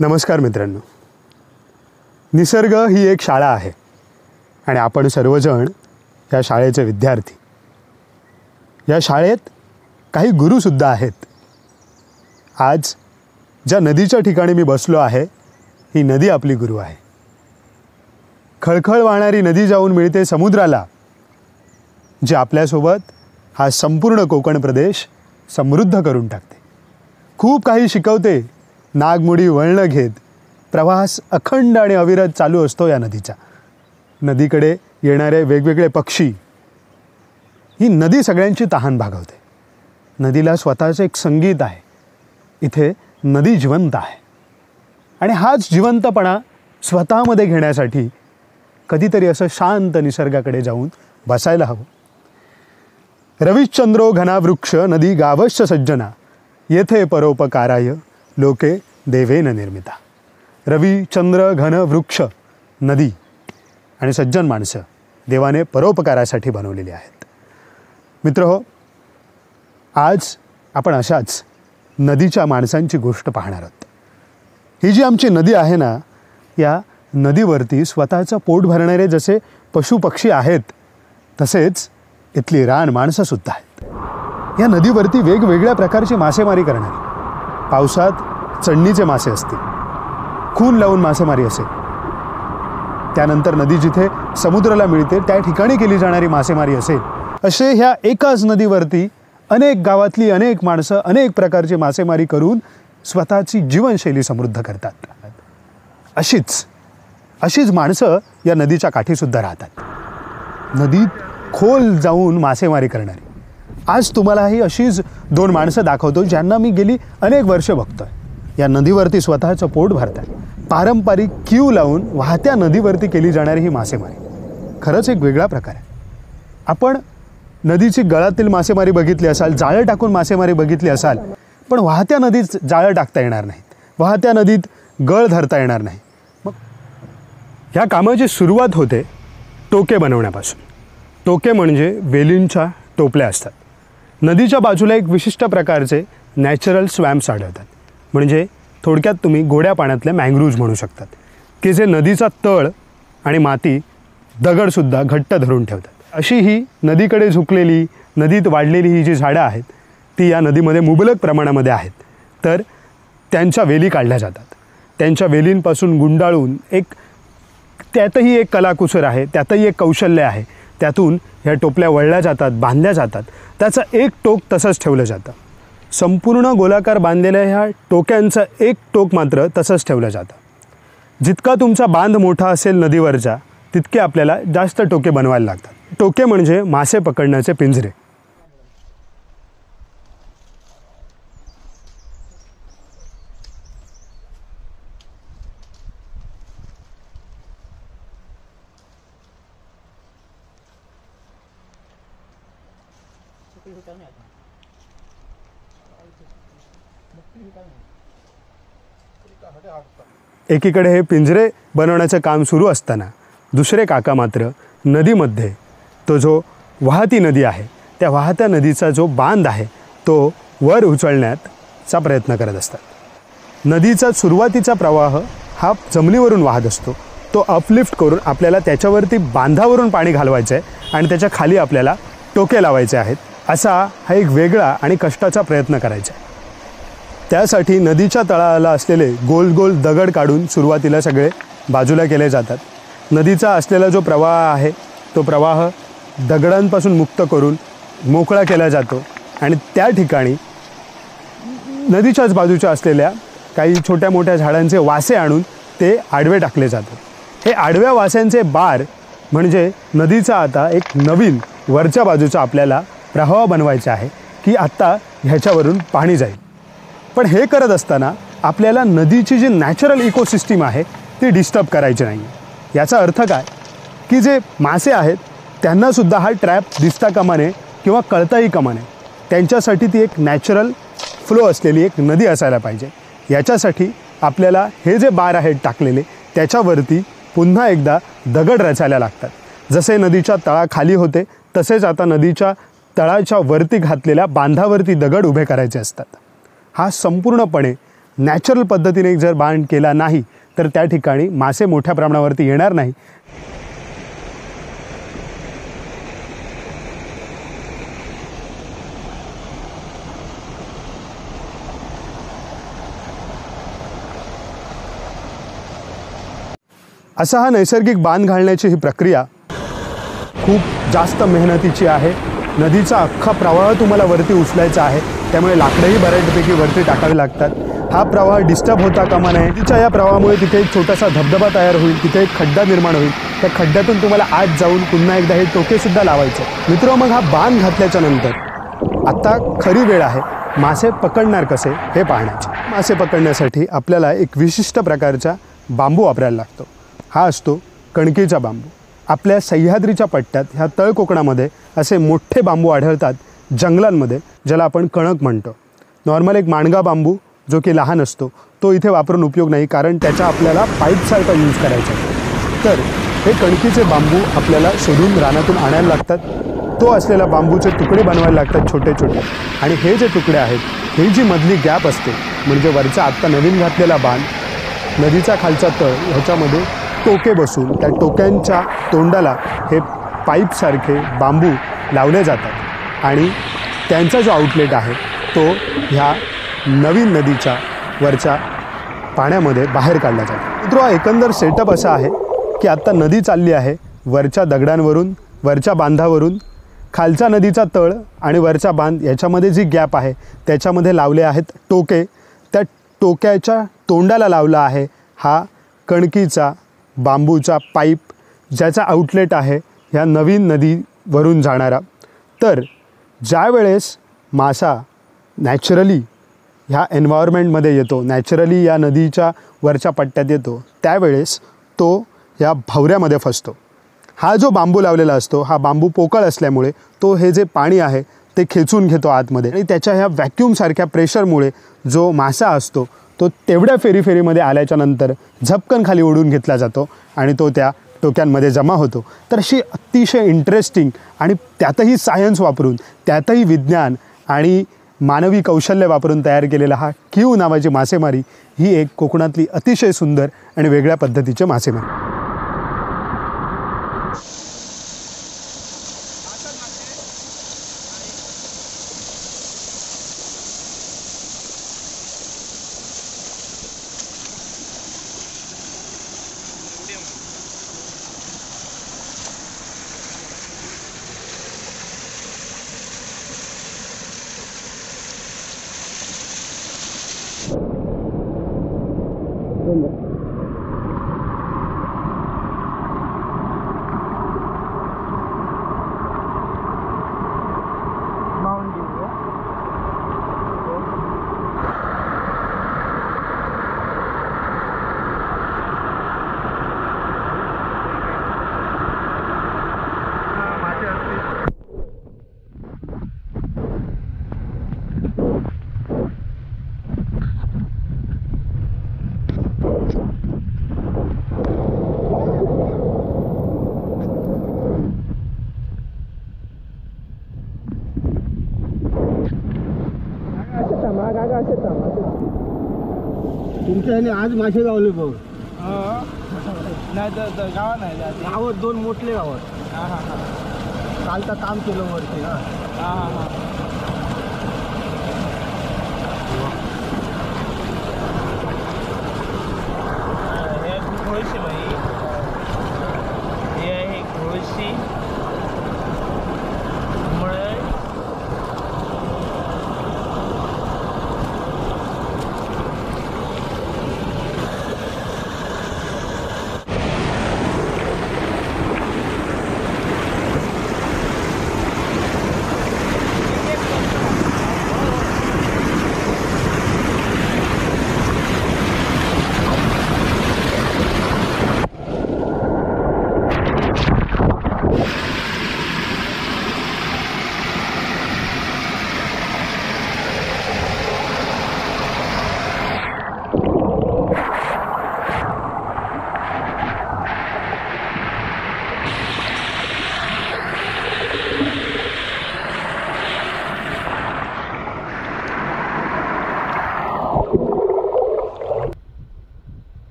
नमस्कार मित्रांनो, निसर्ग ही एक शाळा आहे आणि आपण सर्वजण या शाळेचे विद्यार्थी. या शाळेत काही गुरुसुद्धा आहेत. आज ज्या नदीच्या ठिकाणी मी बसलो आहे, ही नदी आपली गुरु आहे. खळखळ वाहणारी नदी जाऊन मिळते समुद्राला, जे आपल्यासोबत हा संपूर्ण कोकण प्रदेश समृद्ध करून टाकते. खूप काही शिकवते. नागमोडी वळणं घेत प्रवास अखंड आणि अविरत चालू असतो या नदीचा. नदीकडे येणारे वेगवेगळे पक्षी, ही नदी सगळ्यांची तहान भागवते. नदीला स्वतःचं एक संगीत आहे. इथे नदी जिवंत आहे आणि हाच जिवंतपणा स्वतःमध्ये घेण्यासाठी कधीतरी असं शांत निसर्गाकडे जाऊन बसायला हवं. रविश्चंद्रो घनावृक्ष नदी गावश्च सज्जना, येथे परोपकाराय लोके देवेन निर्मिता. रवी, चंद्र, घन, वृक्ष, नदी आणि सज्जन माणसं देवाने परोपकारासाठी बनवलेली आहेत. मित्रहो, आज आपण अशाच नदीच्या माणसांची गोष्ट पाहणार आहोत. ही जी आमची नदी आहे ना, या नदीवरती स्वतःचं पोट भरणारे जसे पशुपक्षी आहेत, तसेच इथली रान माणसंसुद्धा आहेत. या नदीवरती वेगवेगळ्या प्रकारची मासेमारी करणारी, पावसात चढणीचे मासे असतील, खून लावून मासेमारी असेल, त्यानंतर नदी जिथे समुद्राला मिळते त्या ठिकाणी केली जाणारी मासेमारी असेल, असे ह्या एकाच नदीवरती अनेक गावातली अनेक माणसं अनेक प्रकारची मासेमारी करून स्वतःची जीवनशैली समृद्ध करतात. अशीच माणसं या नदीच्या काठीसुद्धा राहतात. नदीत खोल जाऊन मासेमारी करणारी. आज तुम्हालाही अशीच दोन माणसं दाखवतो, ज्यांना मी गेली अनेक वर्ष बघतोय. या नदीवरती स्वतःचं पोट भरतात. पारंपरिक क्यू लावून वाहत्या नदीवरती केली जाणारी ही मासेमारी खरंच एक वेगळा प्रकार आहे. आपण नदीची गळातील मासेमारी बघितली असाल, जाळं टाकून मासेमारी बघितली असाल, पण वाहत्या नदीत जाळं टाकता येणार नाहीत, वाहत्या नदीत गळ धरता येणार नाही. मग ह्या कामाची सुरुवात होते टोके बनवण्यापासून. टोके म्हणजे वेलींच्या टोपल्या असतात. नदीच्या बाजूला एक विशिष्ट प्रकारचे नॅचरल स्वॅम्प्स आढळतात, म्हणजे थोडक्यात तुम्ही गोड्या पाण्यातले मँग्रोव्ज म्हणू शकतात, की जे नदीचा तळ आणि माती, दगडसुद्धा घट्ट धरून ठेवतात. अशी ही नदीकडे झुकलेली, नदीत वाढलेली ही जी झाडं आहेत, ती या नदीमध्ये मुबलक प्रमाणामध्ये आहेत. तर त्यांच्या वेली काढल्या जातात. त्यांच्या वेलींपासून गुंडाळून त्यातही एक कलाकुसर आहे, त्यातही एक कौशल्य आहे. त्यातून ह्या टोपल्या वळल्या जातात, बांधल्या जातात. त्याचं एक टोक तसंच ठेवलं जातं. संपूर्ण गोलाकार बांधलेल्या ह्या टोक्यांचं एक टोक मात्र तसंच ठेवलं जातं. जितका तुमचा बांध मोठा असेल नदीवरचा, तितके आपल्याला जास्त टोके बनवायला लागतात. टोके म्हणजे मासे पकडण्याचे पिंजरे. एकीकडे हे पिंजरे बनवण्याचं काम सुरू असताना दुसरे काका मात्र नदीमध्ये तो जो वाहती नदी आहे, त्या वाहत्या नदीचा जो बांध आहे तो वर उचलण्याचा प्रयत्न करत असतात. नदीचा सुरुवातीचा प्रवाह हा जमिनीवरून वाहत असतो. तो अपलिफ्ट करून आपल्याला त्याच्यावरती बांधावरून पाणी घालवायचं आहे आणि त्याच्या खाली आपल्याला टोके लावायचे आहेत. असा हा एक वेगळा आणि कष्टाचा प्रयत्न करायचा आहे. त्यासाठी नदीच्या तळाला असलेले गोल गोल दगड काढून सुरुवातीला सगळे बाजूला केले जातात. नदीचा असलेला जो प्रवाह आहे, तो प्रवाह दगडांपासून मुक्त करून मोकळा केला जातो आणि त्या ठिकाणी नदीच्याच बाजूच्या असलेल्या काही छोट्या मोठ्या झाडांचे वासे आणून ते आडवे टाकले जातात. हे आडव्या वास्यांचे बार म्हणजे नदीचा आता एक नवीन वरच्या बाजूचा आपल्याला प्रवाह बनवायचा आहे, की आत्ता ह्याच्यावरून पाणी जाईल. पण हे करत असताना आपल्याला नदीची जी नॅचरल इकोसिस्टीम आहे ती डिस्टर्ब करायची नाही. याचा अर्थ काय, की जे मासे आहेत त्यांनासुद्धा हा ट्रॅप दिसता कामा नये किंवा कळताही कामा नये. त्यांच्यासाठी ती एक नॅचरल फ्लो असलेली एक नदी असायला पाहिजे. याच्यासाठी आपल्याला हे जे बार आहेत टाकलेले, त्याच्यावरती पुन्हा एकदा दगड रचायला लागतात. जसे नदीच्या तळाखाली होते तसेच आता नदीच्या तळाच्या वरती घातलेल्या बांधावरती दगड उभे करायचे असतात. हा संपूर्णपणे नॅचरल पद्धतीने जर बांध केला नाही तर त्या ठिकाणी मासे मोठ्या प्रमाणावरती येणार नाही. असा हा नैसर्गिक बांध घालण्याची ही प्रक्रिया खूप जास्त मेहनतीची आहे. नदीचा अख्खा प्रवाह तुम्हाला वरती उचलायचा आहे, त्यामुळे लाकडंही बऱ्यापैकी वरती टाकावी लागतात. हा प्रवाह डिस्टर्ब होता कामा नये. नदीच्या या प्रवाहामुळे तिथे एक छोटासा धबधबा तयार होईल, तिथे एक खड्डा निर्माण होईल. त्या खड्ड्यातून तुम्हाला आत जाऊन पुन्हा एकदा हे टोकेसुद्धा लावायचे. मित्र, मग हा बांध घातल्याच्या नंतर आता खरी वेळ आहे मासे पकडणार कसे हे पाहण्याची. मासे पकडण्यासाठी आपल्याला एक विशिष्ट प्रकारचा बांबू वापरायला लागतो. हा असतो कणकीचा बांबू. आपल्या सह्याद्रीच्या पट्ट्यात ह्या तळ कोकणामध्ये असे मोठे बांबू आढळतात जंगलांमध्ये, ज्याला आपण कणक म्हणतो. नॉर्मल एक माणगा बांबू जो की लहान असतो तो इथे वापरून उपयोग नाही, कारण त्याचा आपल्याला पाईपसारखा यूज करायचा आहे. तर हे कणकीचे बांबू आपल्याला शोधून रानातून आणायला लागतात. तो असलेला बांबूचे तुकडे बनवायला लागतात छोटे छोटे. आणि हे जे तुकडे आहेत, ही जी मधली गॅप असते, म्हणजे वरचा आत्ता नवीन घातलेला बांध, नदीचा खालचा तळ, ह्याच्यामध्ये टोके बसून त्या टोक्यांच्या तोंडाला हे पाईपसारखे बांबू लावले जातात आणि त्यांचा जो आउटलेट आहे तो ह्या नवीन नदीच्या वरच्या पाण्यामध्ये बाहेर काढला जातो. मित्रो, एकंदर सेटअप असा आहे की आत्ता नदी चालली आहे वरच्या दगडांवरून, वरच्या बांधावरून. खालचा नदीचा तळ आणि वरचा बांध याच्यामध्ये जी गॅप आहे त्याच्यामध्ये लावले आहेत टोके. त्या टोक्याच्या तोंडाला लावला आहे हा कणकीचा बांबूचा पाईप, ज्याचा आउटलेट आहे ह्या नवीन नदीवरून जाणारा. तर ज्या वेळेस मासा नॅचरली ह्या एन्व्हायरमेंटमध्ये येतो, नॅचरली या नदीच्या वरच्या पट्ट्यात येतो, त्यावेळेस तो ह्या भवऱ्यामध्ये फसतो. हा जो बांबू लावलेला असतो, हा बांबू पोकळ असल्यामुळे तो हे जे पाणी आहे ते खेचून घेतो आतमध्ये. आणि त्याच्या ह्या व्हॅक्यूमसारख्या प्रेशरमुळे जो मासा असतो तो तेवढ्या फेरीमध्ये आल्याच्या नंतर झपकन खाली ओढून घेतला जातो आणि तो त्या टोक्यांमध्ये जमा होतो. तर अशी अतिशय इंटरेस्टिंग आणि त्यातही सायन्स वापरून, त्यातही विज्ञान आणि मानवी कौशल्य वापरून तयार केलेला हा कीव नावाची मासेमारी ही एक कोकणातली अतिशय सुंदर आणि वेगळ्या पद्धतीची मासेमारी. तुमच्या ह्याने आज मासे गावले बघ. नाही तर गावात नाही गावात दोन मोठले गावात. हां हां हां कालचा काम केलं वरती. हां हां हां हे घोळशी भाई, हे आहे घोळशी मुळे.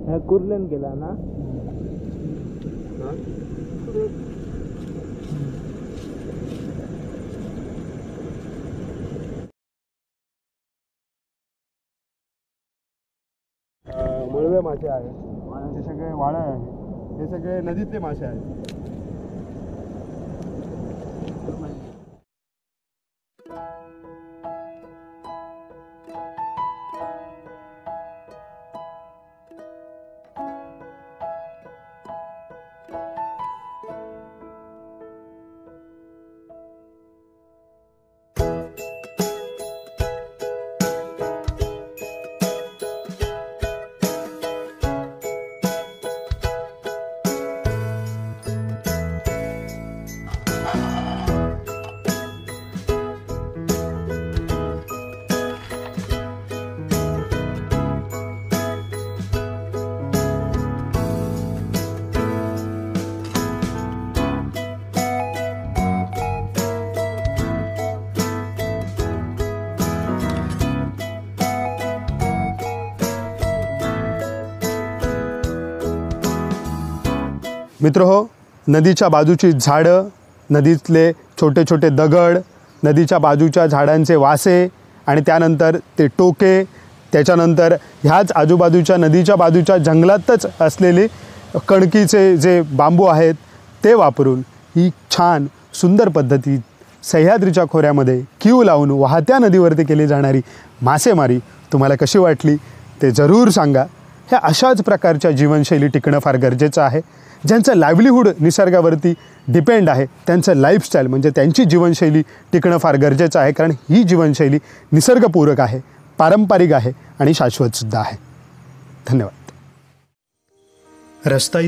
ह्या कुर्लेन गेला ना. मुळवे मासे आहे, हे सगळे वाळा आहे, हे सगळे नदीतले मासे आहेत. मित्रहो, नदीच्या बाजूची झाडं, नदीतले छोटे छोटे दगड, नदीच्या बाजूच्या झाडांचे वासे आणि त्यानंतर ते टोके, त्याच्यानंतर ह्याच आजूबाजूच्या नदीच्या बाजूच्या जंगलातच असलेले कणकीचे जे बांबू आहेत ते वापरून ही छान सुंदर पद्धती सह्याद्रीच्या खोऱ्यामध्ये क्यू लावून वाहत्या नदीवरती केली जाणारी मासेमारी तुम्हाला कशी वाटली ते जरूर सांगा. ह्या अशाच प्रकारच्या जीवनशैली टिकणं फार गरजेचं आहे. ज्यांचं लाईव्हलीहूड निसर्गावरती डिपेंड आहे त्यांचं लाईफस्टाईल म्हणजे त्यांची जीवनशैली टिकणं फार गरजेचं आहे, कारण ही जीवनशैली निसर्गपूरक आहे, पारंपरिक आहे आणि शाश्वतसुद्धा आहे. धन्यवाद. रस्ता